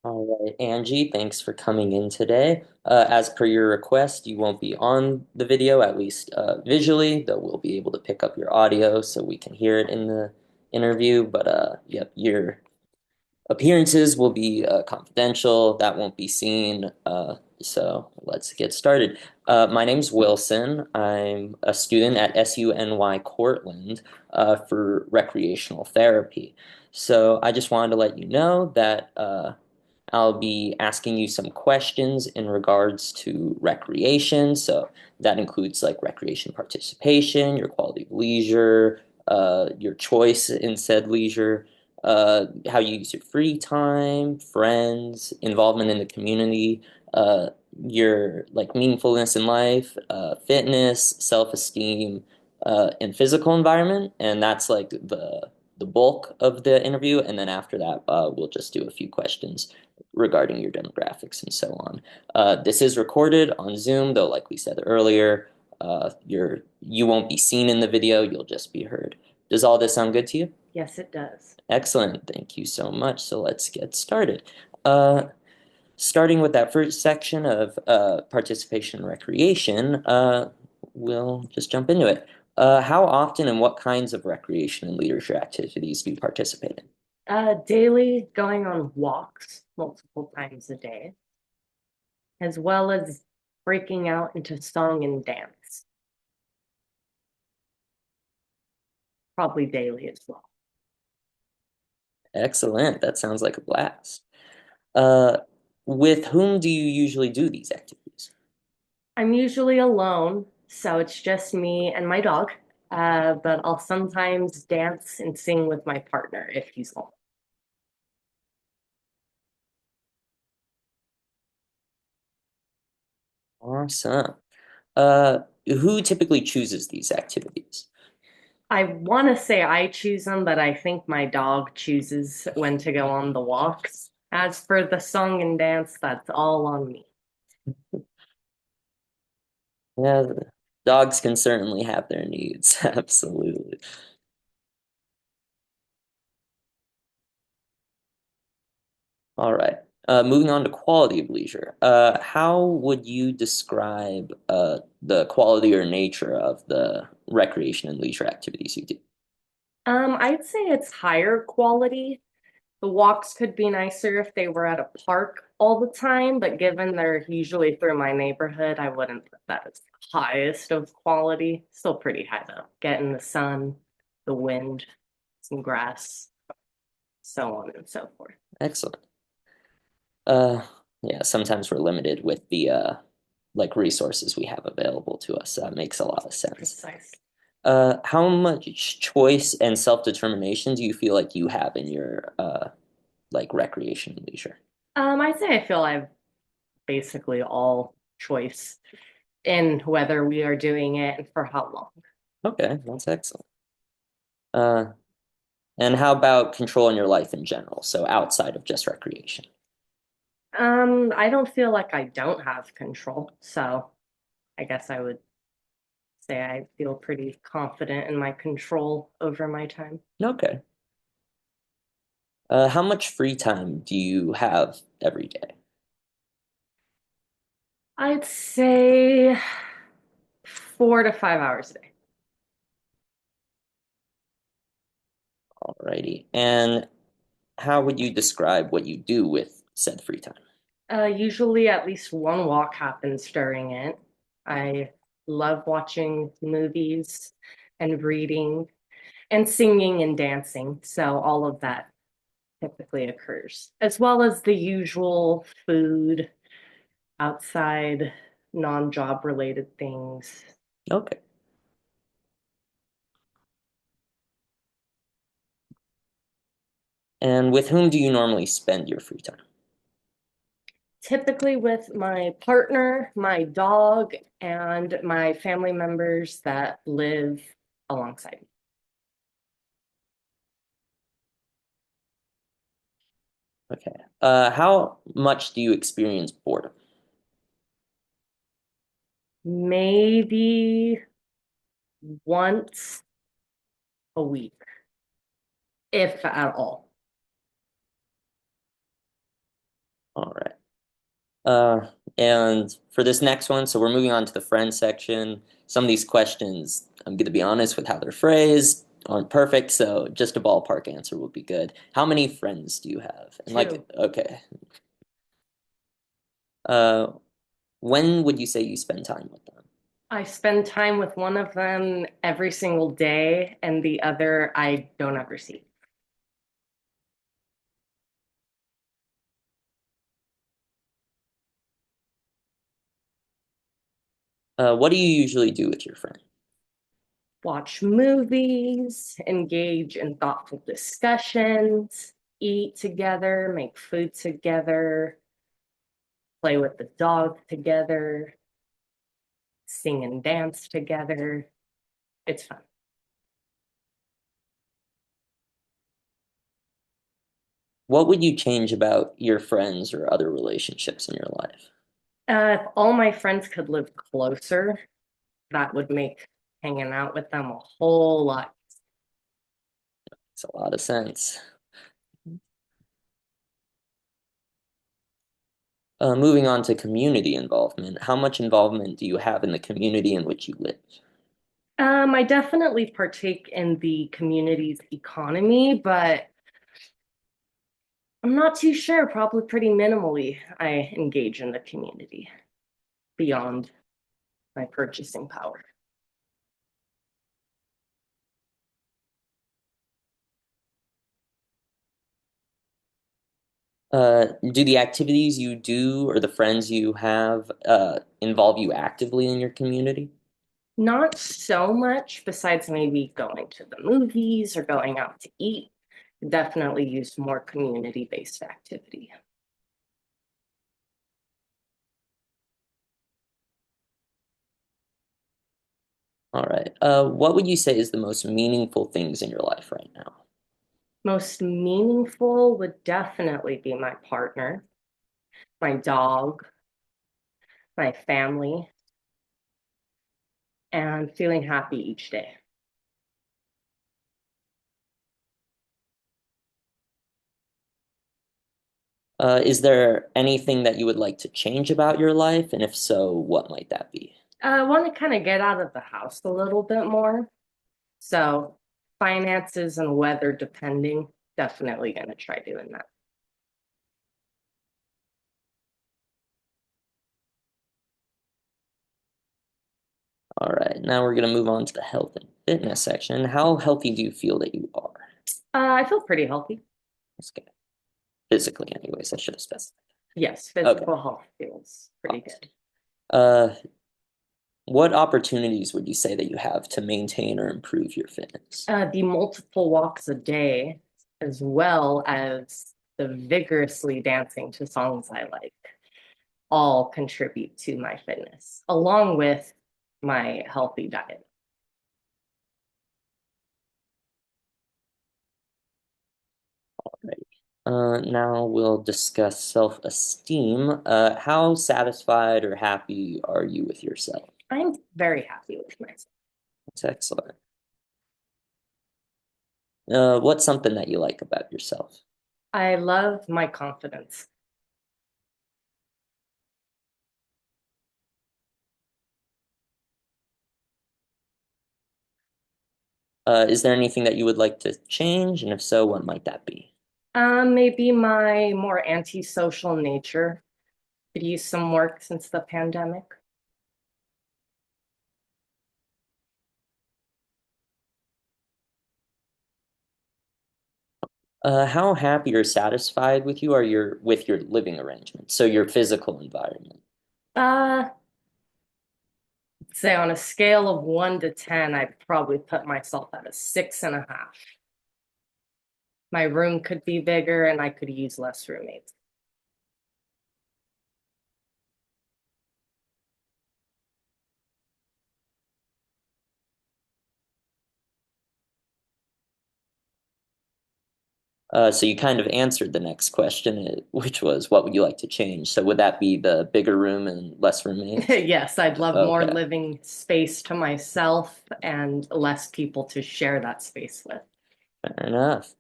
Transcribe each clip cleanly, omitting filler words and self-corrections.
All right, Angie, thanks for coming in today. As per your request, you won't be on the video, at least visually, though we'll be able to pick up your audio so we can hear it in the interview. But yep, your appearances will be confidential. That won't be seen. So let's get started. My name's Wilson. I'm a student at SUNY Cortland for recreational therapy. So I just wanted to let you know that I'll be asking you some questions in regards to recreation. So that includes like recreation participation, your quality of leisure, your choice in said leisure, how you use your free time, friends, involvement in the community, your like meaningfulness in life, fitness, self-esteem, and physical environment. And that's like the bulk of the interview. And then after that, we'll just do a few questions regarding your demographics and so on. This is recorded on Zoom, though, like we said earlier, you won't be seen in the video, you'll just be heard. Does all this sound good to you? Yes, it does. Excellent. Thank you so much. So let's get started. Uh, Starting with that first section of participation and recreation, we'll just jump into it. How often and what kinds of recreation and leisure activities do you participate in? Daily going on walks multiple times a day, as well as breaking out into song and dance, probably daily as well. Excellent. That sounds like a blast. Uh, with whom do you usually do these activities? I'm usually alone, so it's just me and my dog. But I'll sometimes dance and sing with my partner if he's home. Awesome. Who typically chooses these activities? I want to say I choose them, but I think my dog chooses when to go on the walks. As for the song and dance, that's all on me. Yeah, dogs can certainly have their needs. Absolutely. All right. Moving on to quality of leisure. How would you describe the quality or nature of the recreation and leisure activities you do? I'd say it's higher quality. The walks could be nicer if they were at a park all the time, but given they're usually through my neighborhood, I wouldn't put that as the highest of quality. Still pretty high though. Getting the sun, the wind, some grass, so on and so forth. Excellent. Uh, yeah, sometimes we're limited with the like resources we have available to us. That makes a lot of sense. Precise. How much choice and self-determination do you feel like you have in your like recreation and leisure? I'd say I feel I've basically all choice in whether we are doing it and for how long. Okay, that's excellent. Uh, and how about controlling your life in general? So outside of just recreation. I don't feel like I don't have control, so I guess I would say I feel pretty confident in my control over my time. Okay. How much free time do you have every day? I'd say 4 to 5 hours a day. Alrighty. And how would you describe what you do with said free time? Usually at least one walk happens during it. I love watching movies and reading and singing and dancing. So all of that typically occurs, as well as the usual food, outside, non-job related things. Okay. And with whom do you normally spend your free time? Typically with my partner, my dog, and my family members that live alongside me. Okay. How much do you experience boredom? Maybe once a week, if at all. All right. And for this next one, so we're moving on to the friend section. Some of these questions, I'm going to be honest with how they're phrased, aren't perfect, so just a ballpark answer would be good. How many friends do you have? And like, Two. okay. Uh, when would you say you spend time with them? I spend time with one of them every single day, and the other I don't ever see. What do you usually do with your friend? Watch movies, engage in thoughtful discussions, eat together, make food together, play with the dog together, sing and dance together. It's fun. What would you change about your friends or other relationships in your life? If all my friends could live closer, that would make hanging out with them a whole lot. It's a lot of sense. Moving on to community involvement, how much involvement do you have in the community in which you live? I definitely partake in the community's economy, but I'm not too sure. Probably pretty minimally I engage in the community beyond my purchasing power. Do the activities you do or the friends you have involve you actively in your community? Not so much, besides maybe going to the movies or going out to eat. Definitely use more community-based activity. All right. What would you say is the most meaningful things in your life right now? Most meaningful would definitely be my partner, my dog, my family, and feeling happy each day. Is there anything that you would like to change about your life? And if so, what might that be? I want to kind of get out of the house a little bit more. So, finances and weather depending, definitely going to try doing that. All right. Now we're going to move on to the health and fitness section. How healthy do you feel that you are? I feel pretty healthy. Let's get physically, anyways. I should have specified. Yes, Okay. physical health feels pretty Awesome. good. Uh, what opportunities would you say that you have to maintain or improve your fitness? The multiple walks a day, as well as the vigorously dancing to songs I like, all contribute to my fitness, along with my healthy diet. Right. Now we'll discuss self-esteem. How satisfied or happy are you with yourself? I'm very happy with myself. That's excellent. What's something that you like about yourself? I love my confidence. Is there anything that you would like to change? And if so, what might that be? Maybe my more antisocial nature could use some work since the pandemic. How happy or satisfied with you are with your living arrangement? So your physical environment. Uh, say on a scale of 1 to 10, I'd probably put myself at a 6.5. My room could be bigger and I could use less roommates. So you kind of answered the next question, which was what would you like to change? So would that be the bigger room and less roommates? Yes, I'd love more Okay, living space to myself and less people to share that space with. fair enough.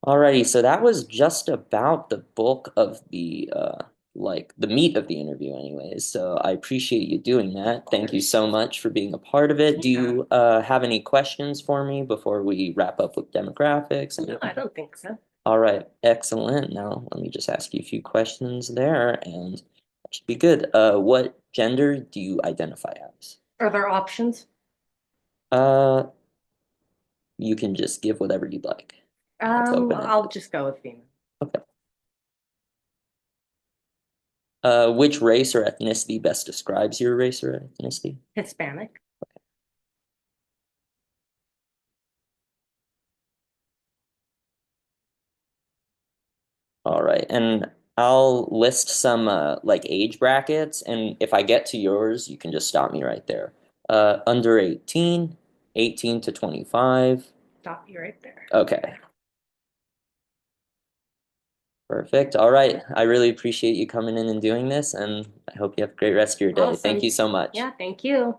Alrighty, so that was just about the bulk of the like the meat of the interview anyways. So I appreciate you doing that. Thank you so much for being a part of it. Do Yeah. you have any questions for me before we wrap up with demographics? No, I don't think so. All right, excellent. Now let me just ask you a few questions there and that should be good. What gender do you identify as? Are there options? Uh, you can just give whatever you'd like. It's I'll open-ended. just go with female. Okay. Which race or ethnicity best describes your race or ethnicity? Hispanic. All right, and I'll list some like age brackets, and if I get to yours, you can just stop me right there. Under 18, 18 to 25. Stop you right there. Okay, perfect. All right, I really appreciate you coming in and doing this, and I hope you have a great rest of your day. Thank Awesome. you so much. Yeah, thank you.